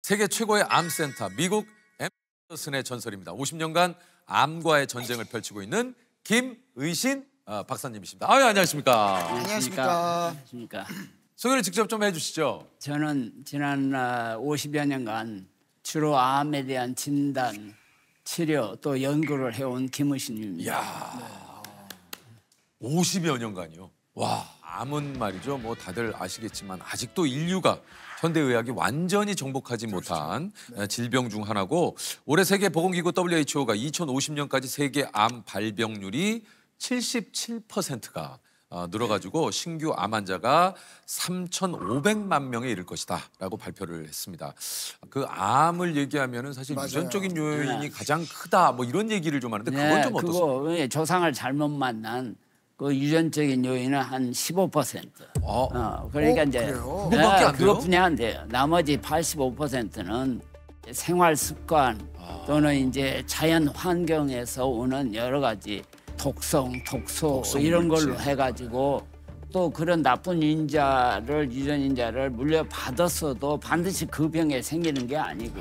세계 최고의 암센터 미국 앤더슨의 전설입니다. 50년간 암과의 전쟁을 펼치고 있는 김의신 박사님이십니다. 안녕하십니까. 안녕하십니까. 소개를 직접 좀 해주시죠. 저는 지난 50여 년간 주로 암에 대한 진단, 치료 또 연구를 해온 김의신입니다. 이야, 50여 년간이요. 와, 암은 말이죠. 뭐 다들 아시겠지만 아직도 인류가 현대의학이 완전히 정복하지 못한 질병 중 하나고, 올해 세계보건기구 WHO가 2050년까지 세계 암 발병률이 77%가 늘어가지고 신규 암 환자가 3,500만 명에 이를 것이다라고 발표를 했습니다. 그 암을 얘기하면은 사실 맞아요. 유전적인 요인이 가장 크다 뭐 이런 얘기를 좀 하는데 그건 좀 어떻습니까? 그거 조상을 잘못 만난 그 유전적인 요인은 한 15%. 그러니까 이제 그거밖에 안 돼요? 그것뿐이 안 돼요. 나머지 85%는 생활 습관 또는 이제 자연 환경에서 오는 여러 가지 독성, 독소 이런 걸로 해가지고 또 그런 나쁜 유전인자를 물려받았어도 반드시 그 병에 생기는 게 아니고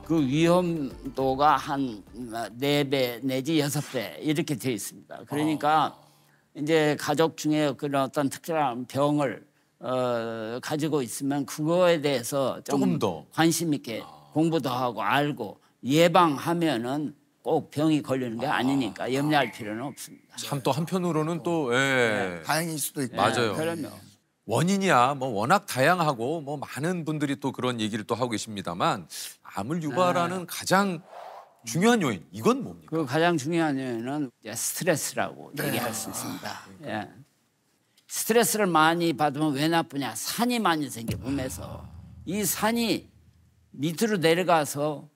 그 위험도가 한 4배 내지 6배 이렇게 돼 있습니다. 그러니까 이제 가족 중에 그런 어떤 특별한 병을 가지고 있으면 그거에 대해서 조금 더 관심 있게 공부도 하고 알고 예방하면은 꼭 병이 걸리는 게 아니니까 염려할 필요는 없습니다. 참 또 한편으로는 또 다행일 수도 있고. 맞아요. 그러면 원인이야 뭐 워낙 다양하고 뭐 많은 분들이 또 그런 얘기를 또 하고 계십니다만 암을 유발하는 가장 중요한 요인 이건 뭡니까? 그 가장 중요한 요인은 스트레스라고 얘기할 수 있습니다. 예. 스트레스를 많이 받으면 왜 나쁘냐? 산이 많이 생겨 몸에서. 이 산이 밑으로 내려가서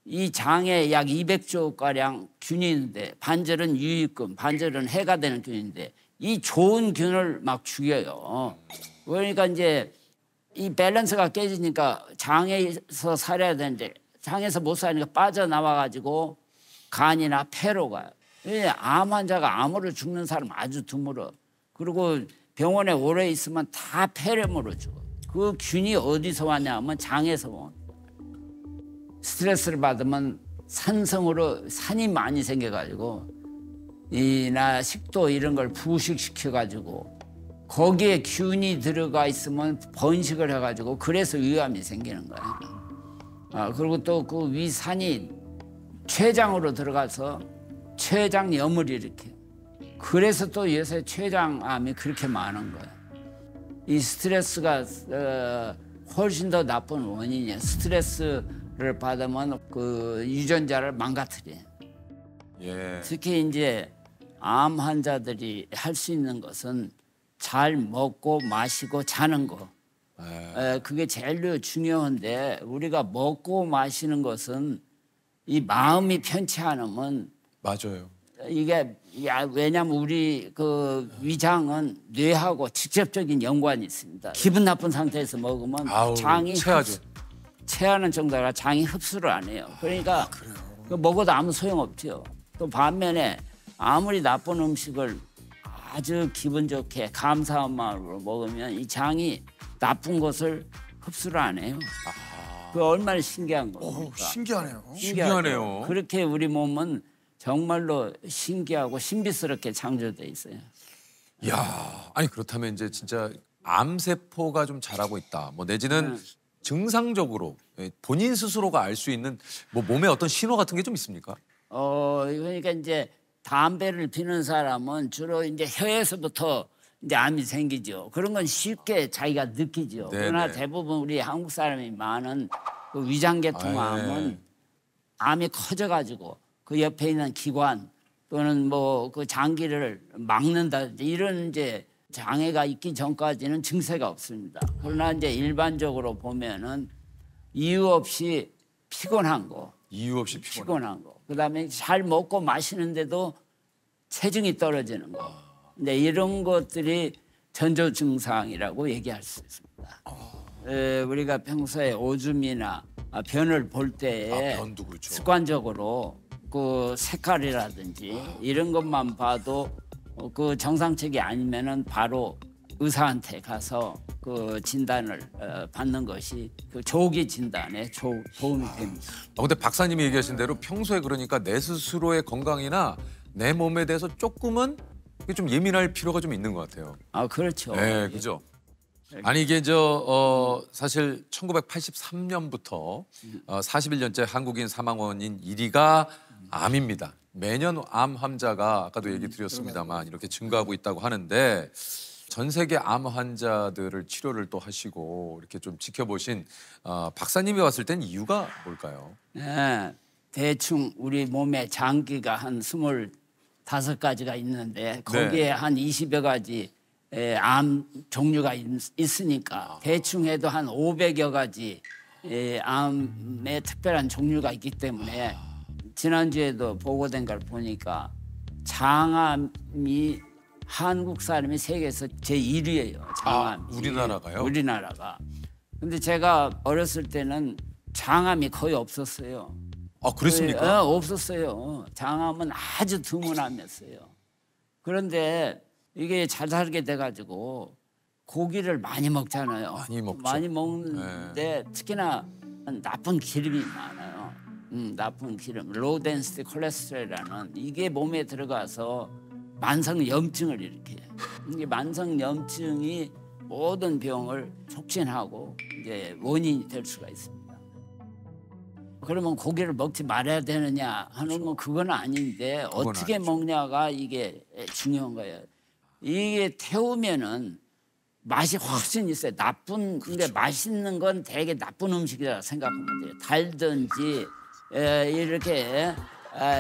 이 장에 약 200조 가량 균이 있는데 반절은 유익균, 반절은 해가 되는 균인데 이 좋은 균을 막 죽여요. 그러니까 이제 이 밸런스가 깨지니까 장에서 살아야 되는데 장에서 못 사니까 빠져나와가지고 간이나 폐로 가요. 암 환자가 암으로 죽는 사람 아주 드물어. 그리고 병원에 오래 있으면 다 폐렴으로 죽어. 그 균이 어디서 왔냐면 장에서 온. 스트레스를 받으면 산성으로 산이 많이 생겨가지고 이나 식도 이런 걸 부식시켜가지고 거기에 균이 들어가 있으면 번식을 해가지고 그래서 위암이 생기는 거예요. 그리고 또 그 위산이 췌장으로 들어가서 췌장염을 일으켜요. 그래서 또 요새 췌장암이 그렇게 많은 거예요. 이 스트레스가 훨씬 더 나쁜 원인이에요. 스트레스를 받으면 그 유전자를 망가뜨려요. 특히 이제 암 환자들이 할 수 있는 것은 잘 먹고 마시고 자는 거. 그게 제일 중요한데 우리가 먹고 마시는 것은 이 마음이 편치 않으면 맞아요. 이게 왜냐하면 우리 그 위장은 뇌하고 직접적인 연관이 있습니다. 기분 나쁜 상태에서 먹으면 장이 체하는 정도라 장이 흡수를 안 해요. 그러니까 먹어도 아무 소용없죠. 또 반면에 아무리 나쁜 음식을 아주 기분 좋게 감사한 마음으로 먹으면 이 장이 나쁜 것을 흡수를 안 해요. 그 얼마나 신기한 겁니까? 신기하네요. 그렇게 우리 몸은 정말로 신기하고 신비스럽게 창조돼 있어요. 이야, 아니 그렇다면 이제 진짜 암세포가 좀 자라고 있다. 뭐 내지는 증상적으로 본인 스스로가 알 수 있는 뭐 몸에 어떤 신호 같은 게 좀 있습니까? 그러니까 이제 담배를 피는 사람은 주로 이제 혀에서부터 이제 암이 생기죠. 그런 건 쉽게 자기가 느끼죠. 그러나 대부분 우리 한국 사람이 많은 그 위장계통 암은 암이 커져가지고 그 옆에 있는 기관 또는 뭐 그 장기를 막는다든지 이런 이제 장애가 있기 전까지는 증세가 없습니다. 그러나 이제 일반적으로 보면은 이유 없이 피곤한 거, 그다음에 잘 먹고 마시는데도 체중이 떨어지는 거. 근데 이런 것들이 전조 증상이라고 얘기할 수 있습니다. 우리가 평소에 오줌이나 변을 볼 때에 습관적으로 그 색깔이라든지 이런 것만 봐도 그 정상적이 아니면은 바로 의사한테 가서 그 진단을 받는 것이 그 조기 진단에 도움이 됩니다. 근데 박사님이 얘기하신 대로 평소에 그러니까 내 스스로의 건강이나 내 몸에 대해서 조금은 좀 예민할 필요가 좀 있는 것 같아요. 아, 그렇죠. 네, 그죠. 아니 이게 사실 1983년부터 41년째 한국인 사망 원인 1위가 암입니다. 매년 암 환자가 아까도 얘기 드렸습니다만 이렇게 증가하고 있다고 하는데 전 세계 암 환자들을 치료를 또 하시고 이렇게 좀 지켜보신 박사님이 왔을 땐 이유가 뭘까요? 네, 대충 우리 몸에 장기가 한 25가지가 있는데 거기에 한 20여 가지 암 종류가 있으니까 대충 해도 한 500여 가지 암의 특별한 종류가 있기 때문에 지난주에도 보고된 걸 보니까 장암이 한국 사람이 세계에서 제1위예요. 장암. 우리나라가요? 우리나라가. 근데 제가 어렸을 때는 장암이 거의 없었어요. 아, 그랬습니까? 없었어요. 장암은 아주 드문암이었어요. 그런데 이게 잘 살게 돼가지고 고기를 많이 먹잖아요. 많이 먹죠. 많이 먹는데 특히나 나쁜 기름이 많아요. 나쁜 기름, 로우 덴시티 콜레스테롤이라는 이게 몸에 들어가서 만성 염증을 일으켜요. 이게 만성 염증이 모든 병을 촉진하고 이제 원인이 될 수가 있습니다. 그러면 고기를 먹지 말아야 되느냐 하는 건 그건 아닌데 어떻게 먹냐가 이게 중요한 거예요. 이게 태우면은 맛이 훨씬 있어요. 근데 맛있는 건 되게 나쁜 음식이라 생각하면 돼요. 달든지 이렇게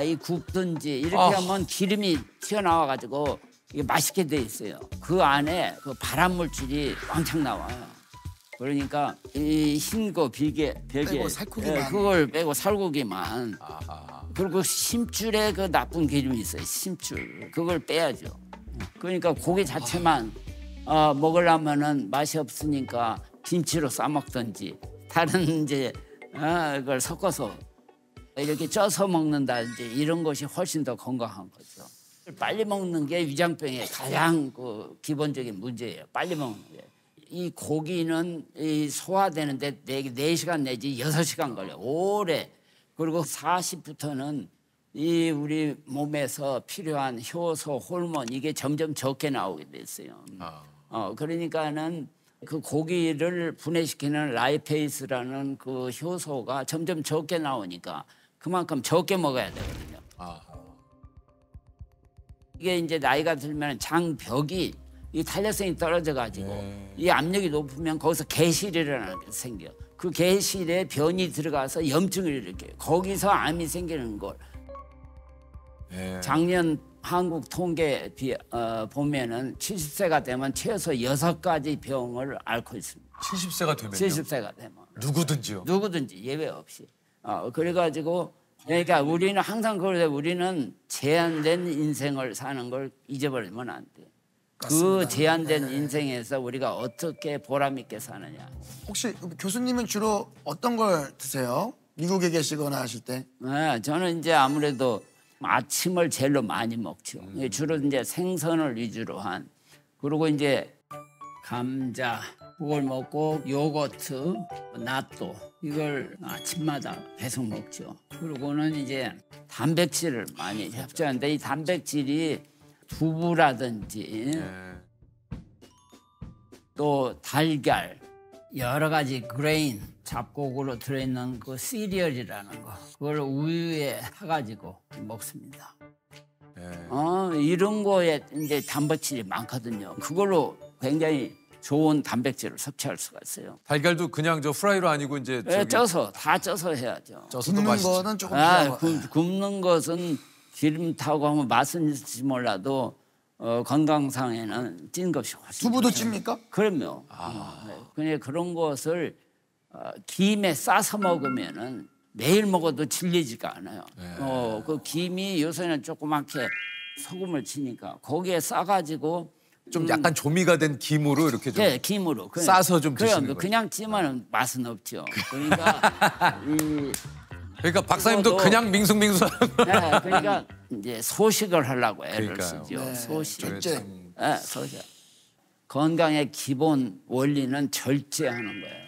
이 굽든지 이렇게 하면 기름이 튀어나와가지고 이게 맛있게 돼 있어요. 그 안에 그 발암 물질이 왕창 나와요. 그러니까 이 흰거 벽에 그걸 빼고 살코기만. 그리고 심줄에 그 나쁜 기름이 있어요. 심줄 그걸 빼야죠. 그러니까 고기 자체만 먹으려면은 맛이 없으니까 김치로 싸 먹든지 다른 이제 그걸 섞어서 이렇게 쪄서 먹는다든지 이런 것이 훨씬 더 건강한 거죠. 빨리 먹는 게 위장병의 가장 그 기본적인 문제예요. 빨리 먹는 게. 이 고기는 이 소화되는데 4시간 내지 6시간 걸려요. 오래. 그리고 40부터는 이 우리 몸에서 필요한 효소, 호르몬 이게 점점 적게 나오게 됐어요. 그러니까는 그 고기를 분해시키는 라이페이스라는 그 효소가 점점 적게 나오니까 그만큼 적게 먹어야 되거든요. 이게 이제 나이가 들면 장벽이 이 탄력성이 떨어져가지고 이 압력이 높으면 거기서 개실이라는 게 생겨. 그 개실에 변이 들어가서 염증을 일으켜요. 거기서 암이 생기는 걸. 작년 한국 통계 보면은 70세가 되면 최소 6가지 병을 앓고 있습니다. 70세가 되면요? 70세가 되면. 누구든지요? 누구든지 예외 없이. 그래가지고 그러니까 우리는 항상 그러되 우리는 제한된 인생을 사는 걸 잊어버리면 안 돼. 그 제한된 인생에서 우리가 어떻게 보람 있게 사느냐. 혹시 교수님은 주로 어떤 걸 드세요? 미국에 계시거나 하실 때? 네, 저는 이제 아무래도 아침을 제일로 많이 먹죠. 주로 이제 생선을 위주로 한. 그리고 이제 감자 그걸 먹고 요거트, 낫또 이걸 아침마다 계속 먹죠. 그리고는 이제 단백질을 많이 섭취하는데 이 단백질이 두부라든지 또 달걀 여러 가지 그레인 잡곡으로 들어있는 그 시리얼이라는 거 그걸 우유에 타가지고 먹습니다. 이런 거에 이제 단백질이 많거든요. 그걸로 굉장히 좋은 단백질을 섭취할 수가 있어요. 달걀도 그냥 저 프라이로 아니고 이제 쪄서 다 쪄서 해야죠. 굽는 거는 조금 굽는 것은 기름 타고 하면 맛은 있을지 몰라도 건강상에는 찐 것이 훨씬 두부도 찝니까? 그럼요. 그냥 그런 것을 김에 싸서 먹으면은 매일 먹어도 질리지가 않아요. 그 김이 요새는 조그맣게 소금을 치니까 거기에 싸가지고 좀 약간 조미가 된 김으로 이렇게 좀 김으로 싸서 좀 드시는 거예요. 그냥 찌면 맛은 없죠. 그러니까 그러니까 박사님도 그냥 밍숭밍숭하는 거. 네, 그러니까 이제 소식을 하려고 애를 쓰죠. 소식. 첫째. 소식. 건강의 기본 원리는 절제하는 거예요.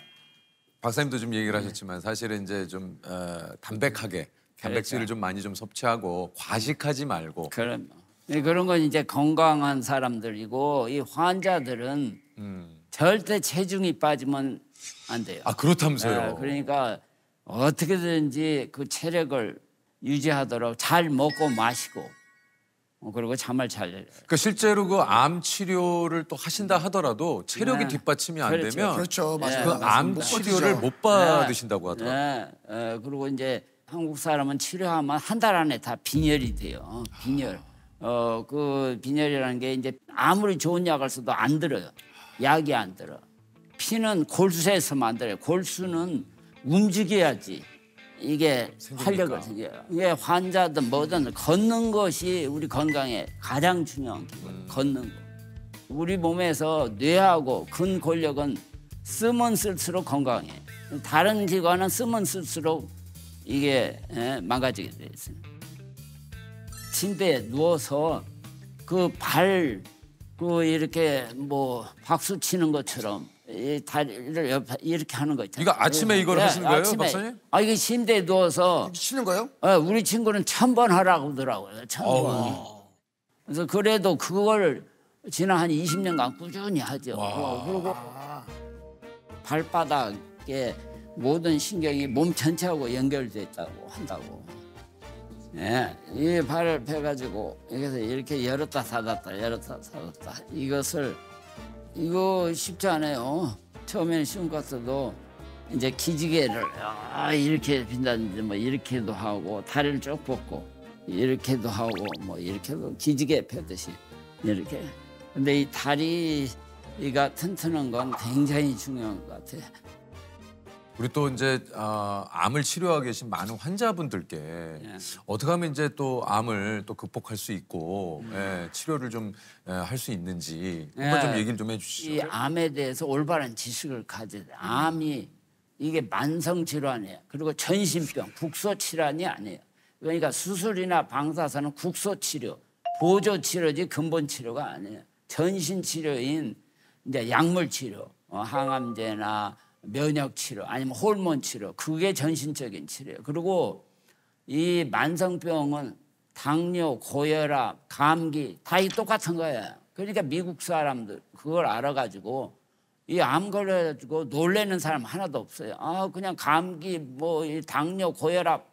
박사님도 좀 얘기를 하셨지만 사실은 이제 좀 담백하게 단백질을 좀 많이 좀 섭취하고 과식하지 말고. 그럼 그런 건 이제 건강한 사람들이고 이 환자들은 절대 체중이 빠지면 안 돼요. 아 그렇다면서요. 네, 그러니까 어떻게든지 그 체력을 유지하도록 잘 먹고 마시고 그리고 잠을 잘 자요. 그러니까 실제로 그 암 치료를 또 하신다 하더라도 체력이 네. 뒷받침이 안 그렇죠. 되면 그렇죠. 맞아요. 그 암 못 치료를 버티죠. 못 받으신다고 하더라고요. 네. 그리고 이제 한국 사람은 치료하면 한 달 안에 다 빈혈이 돼요. 빈혈. 그 빈혈이라는 게 이제 아무리 좋은 약을 써도 안 들어요. 약이 안 들어. 피는 골수에서만 안 들어요. 골수는 움직여야지 이게 활력을 생겨요. 이게 환자든 뭐든 걷는 것이 우리 건강에 가장 중요한 기본. 걷는 거. 우리 몸에서 뇌하고 근골격은 쓰면 쓸수록 건강해. 다른 기관은 쓰면 쓸수록 이게 망가지게 돼 있어요. 침대에 누워서 그 발 그 이렇게 뭐 박수 치는 것처럼 이 다리를 옆에 이렇게 하는 거 있잖아요. 이거 아침에 이걸 하시는 거예요, 박사님? 아 이게 침대에 누워서 치는 거예요? 우리 친구는 1000번 하라고 하더라고요. 1000번. 그래서 그래도 그걸 지난 한 20년간 꾸준히 하죠. 그리고 발바닥에 모든 신경이 몸 전체하고 연결돼 있다고 한다고. 예, 이 발을 펴가지고 여기서 이렇게 열었다 닫았다 열었다 닫았다 이거 쉽지 않아요. 처음에는 쉬운 것 같아도 이제 기지개를 이렇게 빈다든지 뭐 이렇게도 하고 다리를 쭉 뻗고 이렇게도 하고 뭐 이렇게도 기지개 펴듯이 이렇게. 근데 이 다리가 튼튼한 건 굉장히 중요한 것 같아요. 우리 또 이제 암을 치료하고 계신 많은 환자분들께 어떻게 하면 이제 또 암을 또 극복할 수 있고 치료를 좀 할 수 있는지 한번 좀 얘기를 좀 해주시죠. 이 암에 대해서 올바른 지식을 가져야 돼. 암이 이게 만성 질환이에요. 그리고 전신병, 국소 질환이 아니에요. 그러니까 수술이나 방사선은 국소 치료, 보조 치료지 근본 치료가 아니에요. 전신 치료인 이제 약물 치료, 항암제나 면역 치료 아니면 호르몬 치료 그게 전신적인 치료예요. 그리고 이 만성병은 당뇨, 고혈압, 감기 다 이 똑같은 거예요. 그러니까 미국 사람들 그걸 알아가지고 이 암 걸려가지고 놀래는 사람 하나도 없어요. 그냥 감기, 뭐 이 당뇨, 고혈압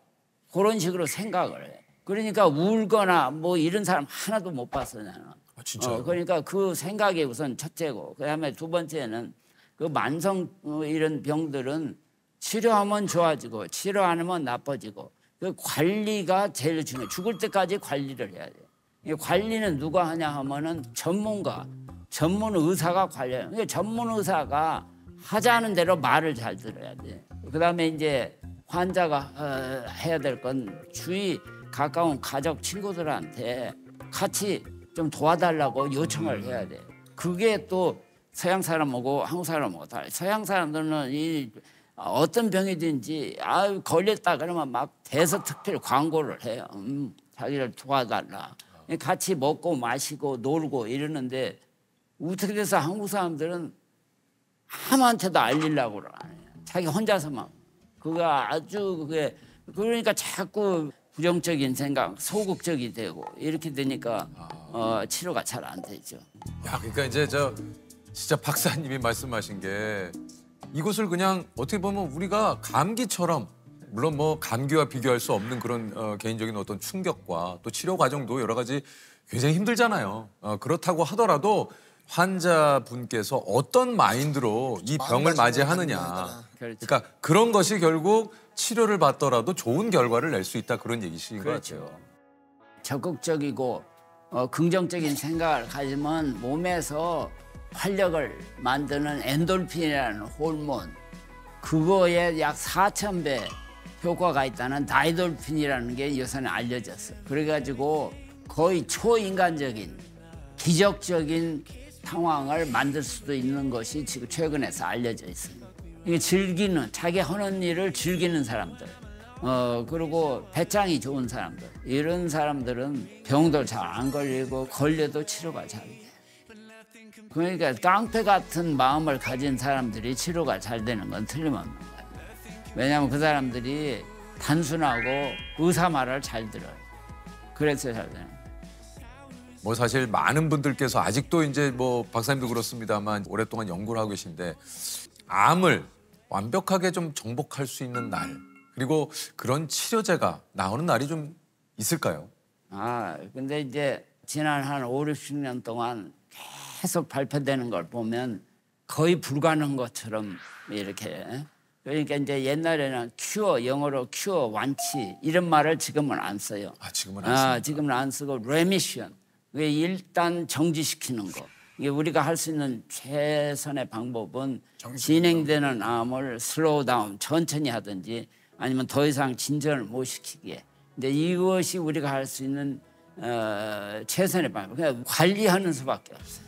그런 식으로 생각을 해요. 그러니까 울거나 뭐 이런 사람 하나도 못 봤어요 나는. 진짜요? 그러니까 그 생각이 우선 첫째고 그다음에 두 번째는 그 만성 이런 병들은 치료하면 좋아지고 치료 안 하면 나빠지고 그 관리가 제일 중요해요. 죽을 때까지 관리를 해야 돼요. 이 관리는 누가 하냐 하면은 전문가, 전문 의사가 관리해요. 그러니까 전문 의사가 하자는 대로 말을 잘 들어야 돼. 그다음에 이제 환자가 해야 될 건 주위 가까운 가족 친구들한테 같이 좀 도와달라고 요청을 해야 돼. 그게 또 서양 사람하고 한국 사람하고 달라요. 서양 사람들은 이 어떤 병이든지 걸렸다 그러면 막 대서특필 광고를 해요. 자기를 도와달라. 같이 먹고 마시고 놀고 이러는데 어떻게 돼서 한국 사람들은 아무한테도 알리려고 안 해요. 자기 혼자서만. 그거 아주 그게 그러니까 자꾸 부정적인 생각, 소극적이 되고 이렇게 되니까 치료가 잘 안 되죠. 야, 그러니까 이제 진짜 박사님이 말씀하신 게 이것을 그냥 어떻게 보면 우리가 감기처럼 물론 뭐 감기와 비교할 수 없는 그런 개인적인 어떤 충격과 또 치료 과정도 여러 가지 굉장히 힘들잖아요. 그렇다고 하더라도 환자분께서 어떤 마인드로 이 병을 맞이하느냐. 그러니까 그런 것이 결국 치료를 받더라도 좋은 결과를 낼 수 있다 그런 얘기신 것 같아요. 적극적이고 긍정적인 생각을 가지면 몸에서 활력을 만드는 엔돌핀이라는 호르몬 그거에 약 4000배 효과가 있다는 다이돌핀이라는 게 요새는 알려졌어요. 그래가지고 거의 초인간적인 기적적인 상황을 만들 수도 있는 것이 지금 최근에서 알려져 있습니다. 이게 즐기는 자기 하는 일을 즐기는 사람들 그리고 배짱이 좋은 사람들 이런 사람들은 병도 잘 안 걸리고 걸려도 치료가 잘 돼요. 그러니까 깡패 같은 마음을 가진 사람들이 치료가 잘 되는 건 틀림없는 거예요. 왜냐하면 그 사람들이 단순하고 의사 말을 잘 들어요. 그래서 잘 되는 거예요. 뭐 사실 많은 분들께서 아직도 이제 뭐 박사님도 그렇습니다만 오랫동안 연구를 하고 계신데 암을 완벽하게 좀 정복할 수 있는 날 그리고 그런 치료제가 나오는 날이 좀 있을까요? 근데 이제 지난 한 5, 60년 동안 계속 발표되는 걸 보면 거의 불가능한 것처럼 이렇게. 그러니까 이제 옛날에는 큐어, 영어로 큐어, 완치 이런 말을 지금은 안 써요. 지금은 안 씁니까? 지금은 안 쓰고 레미션. 왜 일단 정지시키는 거. 이게 우리가 할 수 있는 최선의 방법은 진행되는 암을 슬로우 다운, 천천히 하든지 아니면 더 이상 진전을 못 시키게. 근데 이것이 우리가 할 수 있는 최선의 방법. 그냥 관리하는 수밖에 없어요.